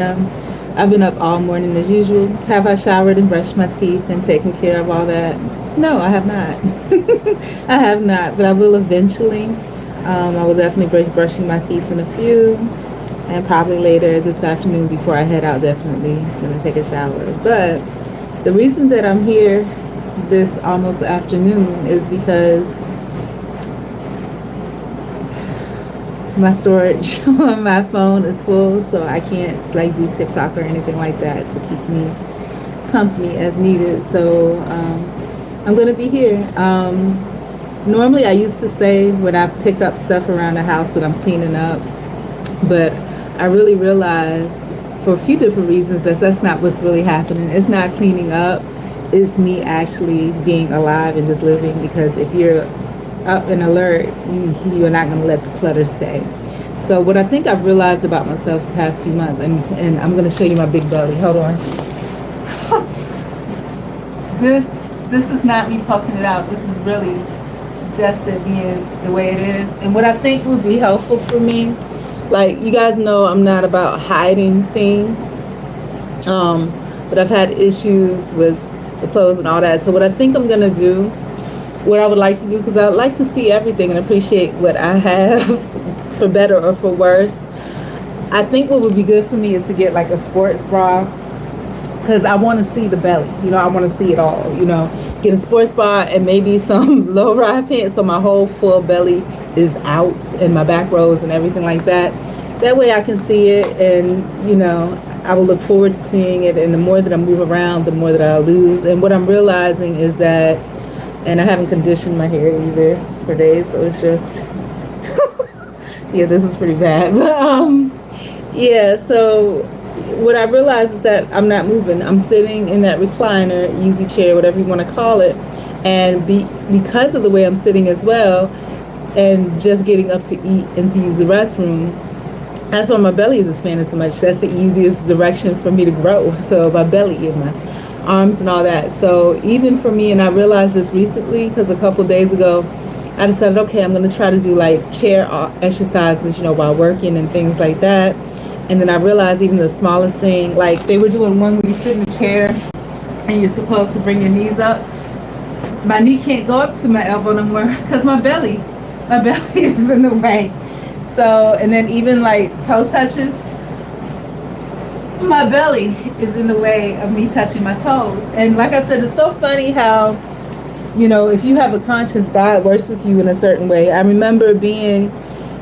I've been up all morning as usual. Have I showered and brushed my teeth and taken care of all that? No, I have not. I have not, but I will eventually. I will definitely be brushing my teeth in a few, and probably later this afternoon before I head out, definitely going to take a shower. But the reason that I'm here this almost afternoon is because my storage on my phone is full, so I can't like do TikTok or anything like that to keep me company as needed. So I'm gonna be here. Normally, I used to say when I pick up stuff around the house that I'm cleaning up, but I really realized for a few different reasons that that's not what's really happening. It's not cleaning up. It's me actually being alive and just living. Because if you're up and alert, you're not going to let the clutter stay. So what I think I've realized about myself the past few months, and I'm going to show you my big belly. Hold on. This is not me poking it out. This is really just it being the way it is. And what I think would be helpful for me, like you guys know, I'm not about hiding things, but I've had issues with the clothes and all that. So what I think I'm gonna do, what I would like to do, because I like to see everything and appreciate what I have, for better or for worse. I think what would be good for me is to get like a sports bra, because I want to see the belly. I want to see it all. Get a sports bra and maybe some low ride pants so my whole full belly is out and my back rows and everything like that. That way I can see it, and I will look forward to seeing it. And the more that I move around, the more that I lose. And what I'm realizing is that, and I haven't conditioned my hair either for days, so it's just yeah, this is pretty bad. But yeah, so what I realized is that I'm not moving. I'm sitting in that recliner, easy chair, whatever you want to call it. And because of the way I'm sitting as well, and just getting up to eat and to use the restroom, that's why my belly is expanding so much. That's the easiest direction for me to grow. So my belly and my arms and all that. So even for me, and I realized just recently, because a couple of days ago, I decided, okay, I'm going to try to do like chair exercises, while working and things like that. And then I realized even the smallest thing, like they were doing one where you sit in a chair and you're supposed to bring your knees up. My knee can't go up to my elbow no more because my belly is in the way. So, and then even like toe touches, my belly is in the way of me touching my toes. And like I said, it's so funny how, if you have a conscience, God works with you in a certain way. I remember being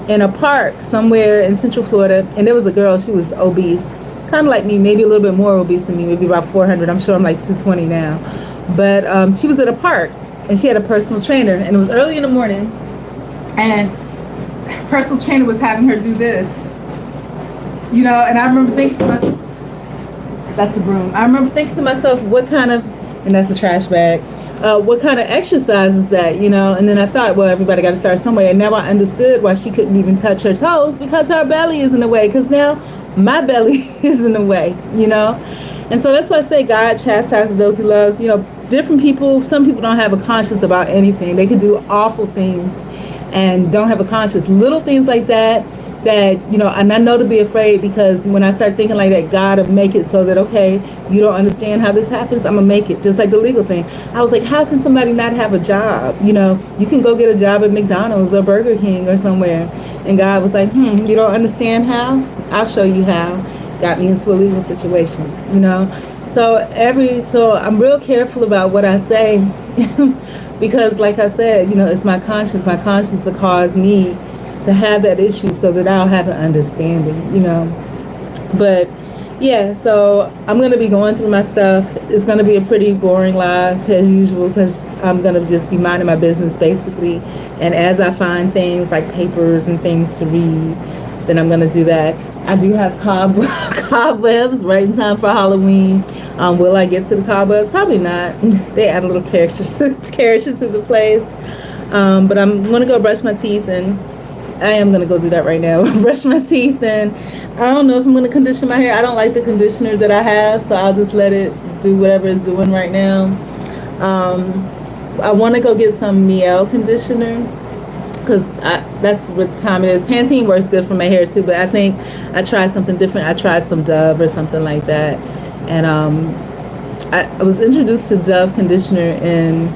in a park somewhere in Central Florida, and there was a girl. She was obese, kind of like me, maybe a little bit more obese than me, maybe about 400. I'm sure I'm like 220 now. But she was at a park, and she had a personal trainer, and it was early in the morning, and her personal trainer was having her do this, and I remember thinking to myself, that's the broom. I remember thinking to myself, what kind of, and that's the trash bag, what kind of exercise is that, And then I thought, well, everybody got to start somewhere. And now I understood why she couldn't even touch her toes, because her belly is in the way. Because now my belly is in the way, And so that's why I say God chastises those he loves. Different people, some people don't have a conscience about anything. They could do awful things and don't have a conscience. Little things like that, and I know to be afraid, because when I start thinking like that, God will make it so that, okay, you don't understand how this happens, I'm gonna make it. Just like the legal thing, I was like, how can somebody not have a job? You can go get a job at McDonald's or Burger King or somewhere. And God was like, you don't understand how? I'll show you how. Got me into a legal situation, so I'm real careful about what I say because like I said, it's my conscience that caused me to have that issue, so that I'll have an understanding, But yeah, so I'm going to be going through my stuff. It's going to be a pretty boring live as usual, because I'm going to just be minding my business basically. And as I find things like papers and things to read, then I'm going to do that. I do have cobwebs right in time for Halloween. Will I get to the cobwebs? Probably not. They add a little character to the place. But I'm going to go brush my teeth, and I am going to go do that right now. Brush my teeth, and I don't know if I'm going to condition my hair. I don't like the conditioner that I have, so I'll just let it do whatever it's doing right now. I want to go get some Miel conditioner, because that's what time it is. Pantene works good for my hair too, but I think I tried something different. I tried some Dove or something like that, and I was introduced to Dove conditioner in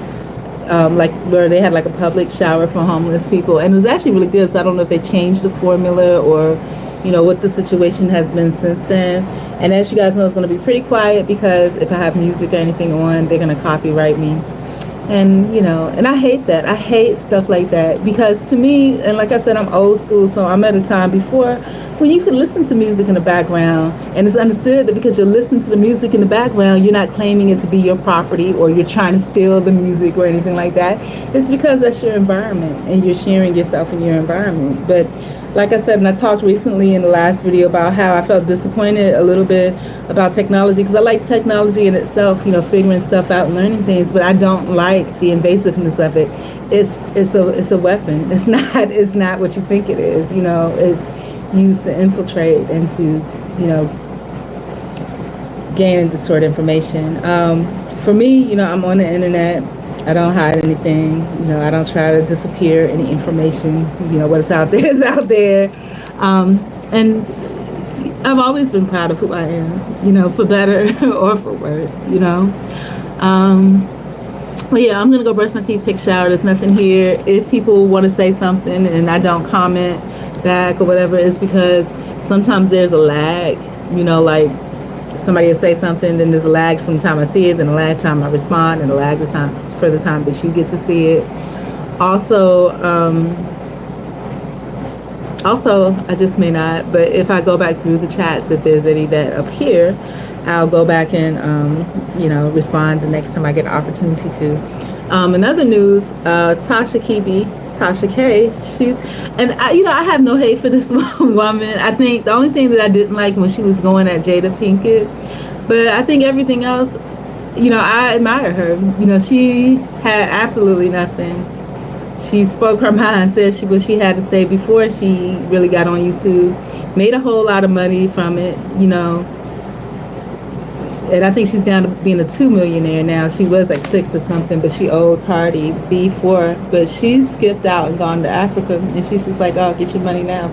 like where they had like a public shower for homeless people, and it was actually really good. So I don't know if they changed the formula or, what the situation has been since then. And as you guys know, it's going to be pretty quiet because if I have music or anything on, they're going to copyright me. And and I hate that. I hate stuff like that because to me, and like I said, I'm old school, so I'm at a time before when you could listen to music in the background, and it's understood that because you're listening to the music in the background, you're not claiming it to be your property or you're trying to steal the music or anything like that. It's because that's your environment and you're sharing yourself in your environment. But like I said, and I talked recently in the last video about how I felt disappointed a little bit about technology because I like technology in itself, figuring stuff out and learning things, but I don't like the invasiveness of it. It's a weapon. It's not what you think it is. It's used to infiltrate and to gain and distort information. For me, I'm on the internet. I don't hide anything. I don't try to disappear any information. What's out there is out there. And I've always been proud of who I am, for better or for worse. But yeah, I'm going to go brush my teeth, take a shower. There's nothing here. If people want to say something and I don't comment back or whatever, it's because sometimes there's a lag, like somebody will say something, then there's a lag from the time I see it, then a lag time I respond, and a lag the time for the time that you get to see it. Also, I just may not, but if I go back through the chats, if there's any that appear, I'll go back and, respond the next time I get an opportunity to. In other news, Tasha K, I have no hate for this woman. I think the only thing that I didn't like when she was going at Jada Pinkett, but I think everything else, I admire her. She had absolutely nothing. She spoke her mind, said what she had to say before she really got on YouTube, made a whole lot of money from it, and I think she's down to being a 2 millionaire now. She was like 6 or something, but she owed Cardi B 4. But she skipped out and gone to Africa, and she's just like, "Oh, get your money now."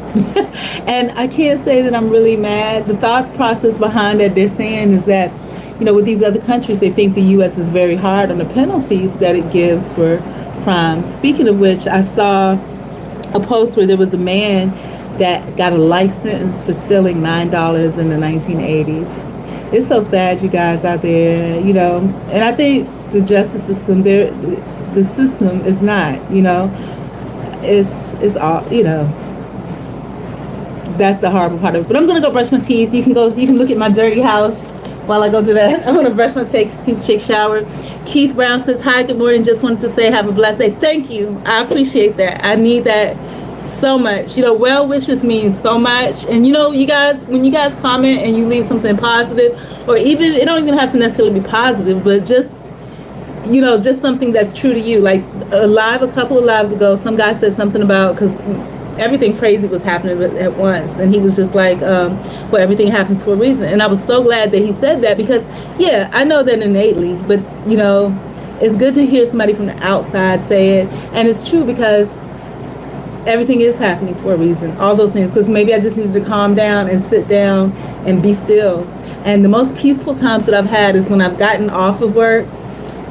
And I can't say that I'm really mad. The thought process behind that they're saying is that, with these other countries, they think the U.S. is very hard on the penalties that it gives for crimes. Speaking of which, I saw a post where there was a man that got a life sentence for stealing $9 in the 1980s. It's so sad, you guys out there, and I think the justice system, the system is not, it's all, that's the horrible part of it. But I'm gonna go brush my teeth. You can look at my dirty house while I go do that. I'm gonna brush my teeth, take shower. Keith Brown says, "Hi, good morning. Just wanted to say have a blessed day." Thank you. I appreciate that. I need that so much. Well wishes mean so much. And you guys, when you guys comment and you leave something positive, or even, it don't even have to necessarily be positive, but just just something that's true to you. Like a couple of lives ago, some guy said something about, because everything crazy was happening at once, and he was just like, well, everything happens for a reason. And I was so glad that he said that, because yeah, I know that innately, but it's good to hear somebody from the outside say it. And it's true, because everything is happening for a reason, all those things, because maybe I just needed to calm down and sit down and be still. And the most peaceful times that I've had is when I've gotten off of work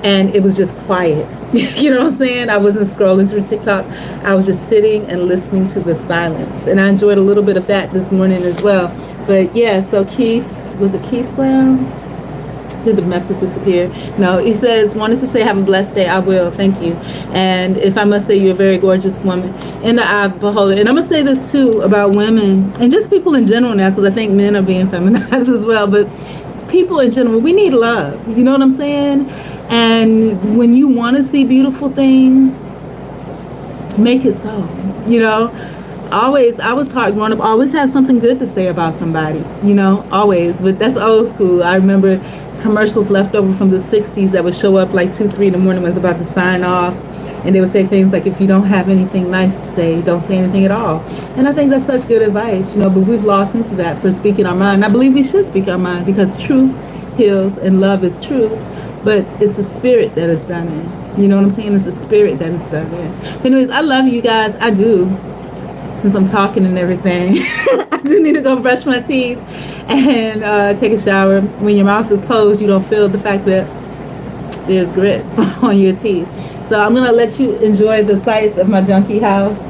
and it was just quiet. You know what I'm saying? I wasn't scrolling through TikTok. I was just sitting and listening to the silence. And I enjoyed a little bit of that this morning as well. But yeah, so was it Keith Brown? Did the message disappear? No, he says, "Wanted to say have a blessed day." I will, thank you. And if I must say, you're a very gorgeous woman in the eye of the beholder. And I'm gonna say this too about women and just people in general now, because I think men are being feminized as well, but people in general, we need love. You know what I'm saying? And when you want to see beautiful things, make it so. Always, I was taught growing up, always have something good to say about somebody, always. But that's old school. I remember commercials left over from the 60s that would show up like 2, 3 in the morning when it's about to sign off. And they would say things like, if you don't have anything nice to say, don't say anything at all. And I think that's such good advice, but we've lost into that for speaking our mind. I believe we should speak our mind, because truth heals and love is truth. But it's the spirit that is done in. You know what I'm saying? It's the spirit that is done in. But anyways, I love you guys. I do. Since I'm talking and everything, I do need to go brush my teeth and take a shower. When your mouth is closed, you don't feel the fact that there's grit on your teeth. So I'm gonna let you enjoy the sights of my junkie house,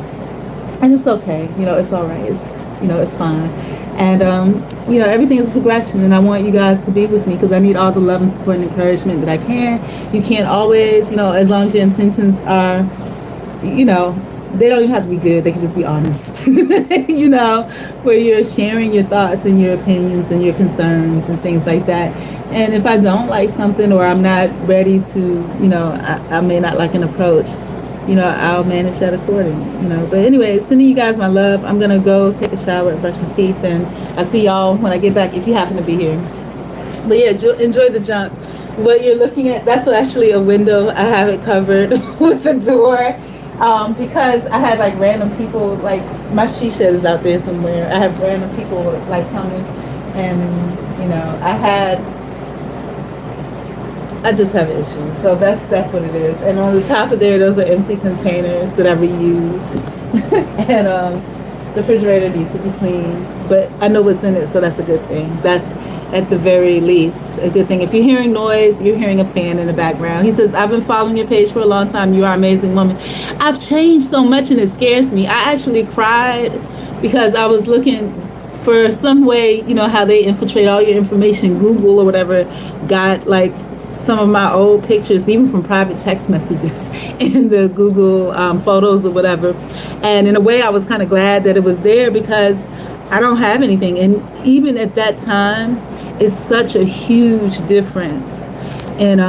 and it's okay. You know, it's all right. It's fine. And everything is progression, and I want you guys to be with me because I need all the love and support and encouragement that I can. You can't always, as long as your intentions are, they don't even have to be good. They can just be honest, where you're sharing your thoughts and your opinions and your concerns and things like that. And if I don't like something or I'm not ready to, I may not like an approach, I'll manage that accordingly. But anyway, sending you guys my love. I'm going to go take a shower and brush my teeth. And I'll see y'all when I get back if you happen to be here. But yeah, enjoy the junk. What you're looking at, that's actually a window. I have it covered with a door. Because I had like random people, like my she shed is out there somewhere. I have random people like coming, and I just have issues. So that's what it is. And on the top of there, those are empty containers that I reuse, and the refrigerator needs to be clean. But I know what's in it, so that's a good thing. That's at the very least a good thing. If you're hearing noise, you're hearing a fan in the background. He says, I've been following your page for a long time. You are an amazing woman. I've changed so much and it scares me. I actually cried because I was looking for some way, how they infiltrate all your information. Google or whatever got like some of my old pictures, even from private text messages in the Google photos or whatever. And in a way, I was kind of glad that it was there because I don't have anything. And even at that time, it's such a huge difference. And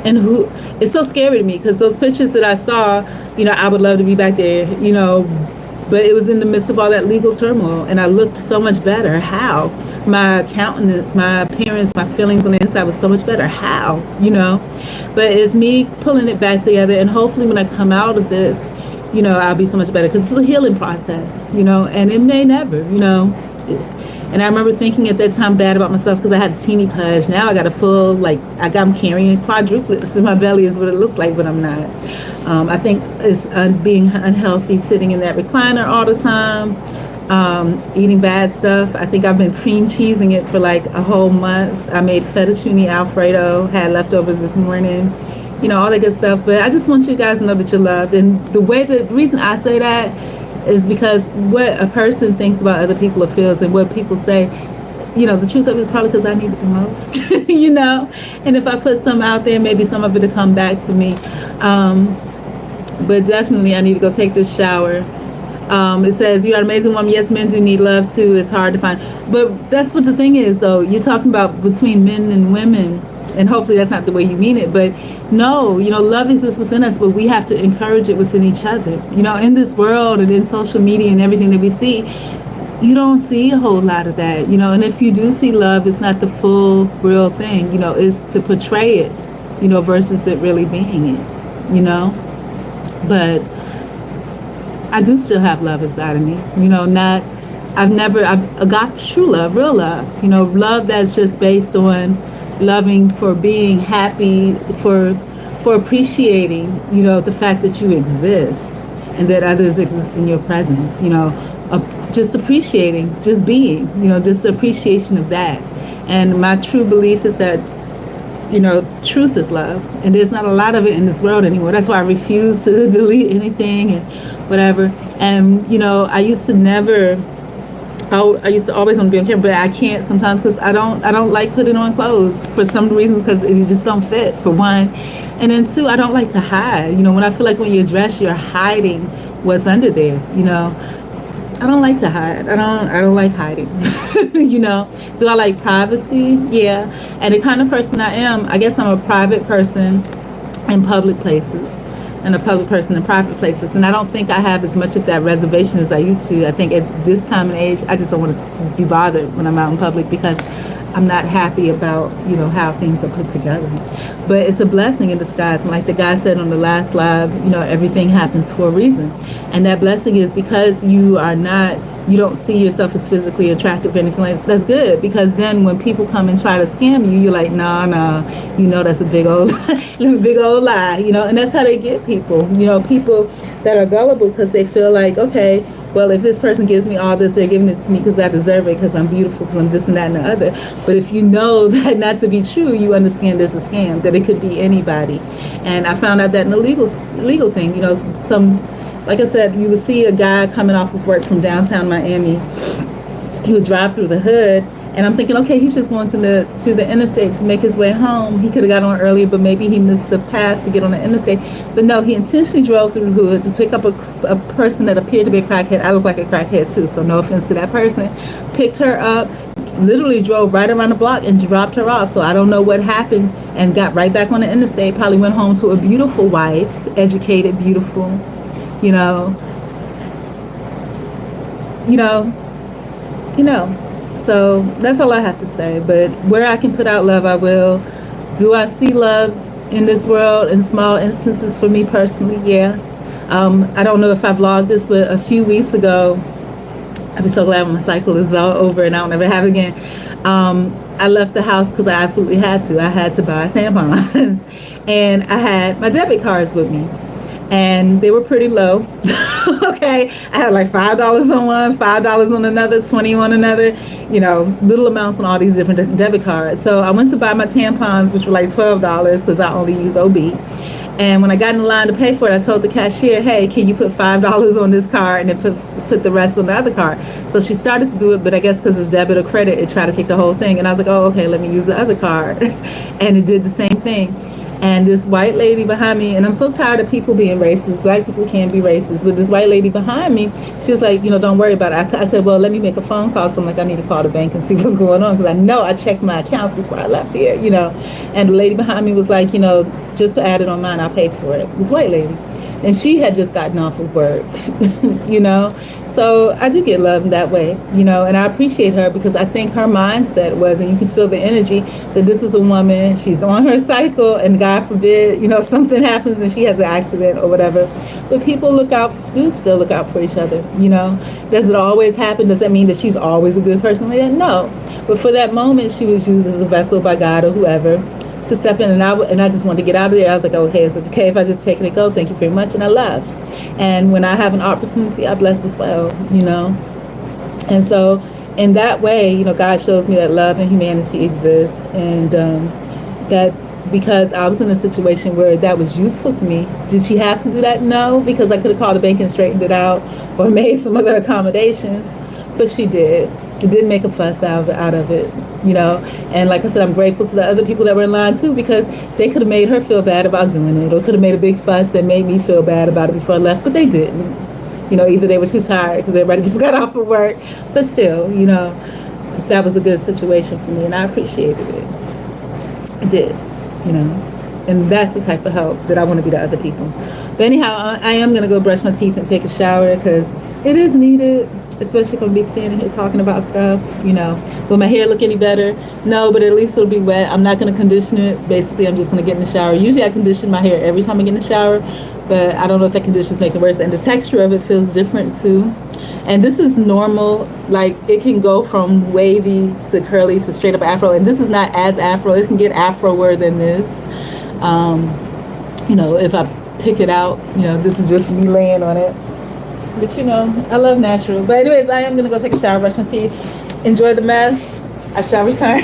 who, it's so scary to me because those pictures that I saw, I would love to be back there, but it was in the midst of all that legal turmoil and I looked so much better. How? My countenance, my appearance, my feelings on the inside was so much better. How? But it's me pulling it back together, and hopefully when I come out of this, I'll be so much better because it's a healing process, and it may never, And I remember thinking at that time bad about myself because I had a teeny pudge. Now I got a full, I'm carrying quadruplets in my belly is what it looks like, but I'm not. I think it's being unhealthy, sitting in that recliner all the time, eating bad stuff. I think I've been cream cheesing it for like a whole month. I made fettuccine Alfredo, had leftovers this morning, all that good stuff. But I just want you guys to know that you're loved. And the reason I say that is because what a person thinks about other people or feels and what people say, the truth of it is probably because I need it the most, and if I put some out there, maybe some of it will come back to me. But definitely I need to go take this shower. It says, you're an amazing woman. Yes, men do need love too. It's hard to find. But that's what the thing is, though. You're talking about between men and women. And hopefully that's not the way you mean it. But no, love exists within us, but we have to encourage it within each other. In this world and in social media and everything that we see, you don't see a whole lot of that. And if you do see love, it's not the full real thing. It's to portray it, versus it really being it, But I do still have love inside of me, I've got true love, real love, love that's just based on loving for being happy, for appreciating, the fact that you exist and that others exist in your presence, just appreciating, just being, just appreciation of that. And my true belief is that, truth is love. And there's not a lot of it in this world anymore. That's why I refuse to delete anything and whatever. And, I used to always want to be on camera, but I can't sometimes because I don't like putting on clothes for some reasons because it just don't fit, for one. And then two, I don't like to hide. When I feel like when you dress, you're hiding what's under there, I don't like to hide. I don't like hiding. Do I like privacy? Yeah. And the kind of person I am, I guess I'm a private person in public places and a public person in private places. And I don't think I have as much of that reservation as I used to. I think at this time and age, I just don't want to be bothered when I'm out in public because I'm not happy about, how things are put together. But it's a blessing in disguise. And like the guy said on the last live, everything happens for a reason. And that blessing is because you are not you don't see yourself as physically attractive or anything like that, that's good, because then when people come and try to scam you, you're like, nah, nah, that's a big old, big old lie, and that's how they get people, people that are gullible because they feel like, okay, well, if this person gives me all this, they're giving it to me because I deserve it, because I'm beautiful, because I'm this and that and the other. But if you know that not to be true, you understand there's a scam, that it could be anybody. And I found out that in the legal thing, some, like I said, you would see a guy coming off of work from downtown Miami. He would drive through the hood, and I'm thinking, okay, he's just going to the interstate to make his way home. He could have got on earlier, but maybe he missed the pass to get on the interstate. But no, he intentionally drove through the hood to pick up a person that appeared to be a crackhead. I look like a crackhead too, so no offense to that person. Picked her up, literally drove right around the block and dropped her off. So I don't know what happened, and got right back on the interstate. Probably went home to a beautiful wife, educated, beautiful, you know, you know, you know. So that's all I have to say. But where I can put out love, I will. Do I see love in this world in small instances for me personally? Yeah. I don't know if I vlogged this, but a few weeks ago, I'd be so glad when my cycle is all over and I don't ever have it again. I left the house because I absolutely had to. I had to buy tampons. And I had my debit cards with me, and they were pretty low. Okay, I had like $5 on one, $5 on another, 20 on another, little amounts on all these different debit cards. So I went to buy my tampons, which were like $12 because I only use OB. And when I got in the line to pay for it, I told the cashier, hey, can you put $5 on this card and then put the rest on the other card? So she started to do it, but I guess because it's debit or credit, it tried to take the whole thing. And I was like, oh, okay, let me use the other card. And it did the same thing. And this white lady behind me, and I'm so tired of people being racist. Black people can't be racist. But this white lady behind me, she was like, don't worry about it. I said, well, let me make a phone call. So I'm like, I need to call the bank and see what's going on, because I know I checked my accounts before I left here, And the lady behind me was like, just add it on mine. I'll pay for it. This white lady. And she had just gotten off of work, So I do get love in that way, and I appreciate her, because I think her mindset was, and you can feel the energy, that this is a woman, she's on her cycle, and God forbid, something happens and she has an accident or whatever. But people do still look out for each other, Does it always happen? Does that mean that she's always a good person like that? No. But for that moment, she was used as a vessel by God or whoever to step in, and I just wanted to get out of there. I was like, okay, is it okay if I just take it and go? Thank you very much. And I left. And when I have an opportunity, I bless as well, And so in that way, God shows me that love and humanity exists, and that because I was in a situation where that was useful to me. Did she have to do that? No, because I could have called the bank and straightened it out or made some other accommodations, but she did. It didn't make a fuss out of it, And like I said, I'm grateful to the other people that were in line too, because they could have made her feel bad about doing it, or could have made a big fuss that made me feel bad about it before I left, but they didn't. Either they were too tired because everybody just got off of work, but still, that was a good situation for me, and I appreciated it. I did, and that's the type of help that I want to be to other people. But anyhow, I am going to go brush my teeth and take a shower, because it is needed, especially if I'm be standing here talking about stuff, Will my hair look any better? No, but at least it'll be wet. I'm not going to condition it. Basically, I'm just going to get in the shower. Usually I condition my hair every time I get in the shower, but I don't know if that condition is making it worse. And the texture of it feels different too. And this is normal. Like, it can go from wavy to curly to straight up afro. And this is not as afro. It can get afroer than this. If I pick it out, this is just me laying on it. But I love natural. But anyways, I am going to go take a shower, brush my teeth, enjoy the mess. I shall return.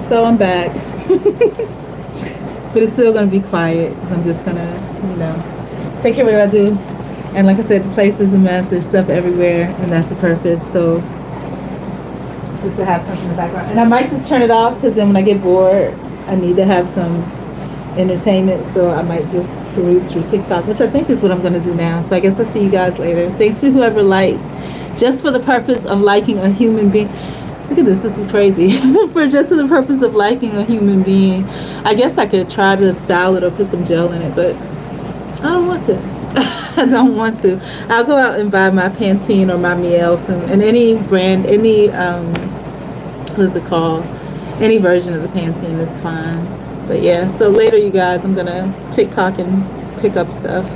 So I'm back. But it's still gonna be quiet because I'm just gonna, take care of what I do. And like I said, the place is a mess. There's stuff everywhere, and that's the purpose. So just to have something in the background, and I might just turn it off because then when I get bored, I need to have some entertainment. So I might just peruse through TikTok, which I think is what I'm gonna do now. So I guess I'll see you guys later. Thanks to whoever liked, just for the purpose of liking a human being. Look at this. This is crazy. For just for the purpose of liking a human being, I guess I could try to style it or put some gel in it, but I don't want to. I don't want to. I'll go out and buy my Pantene or my Miel and any brand, any what's it called? Any version of the Pantene is fine. But yeah. So later, you guys, I'm gonna TikTok and pick up stuff.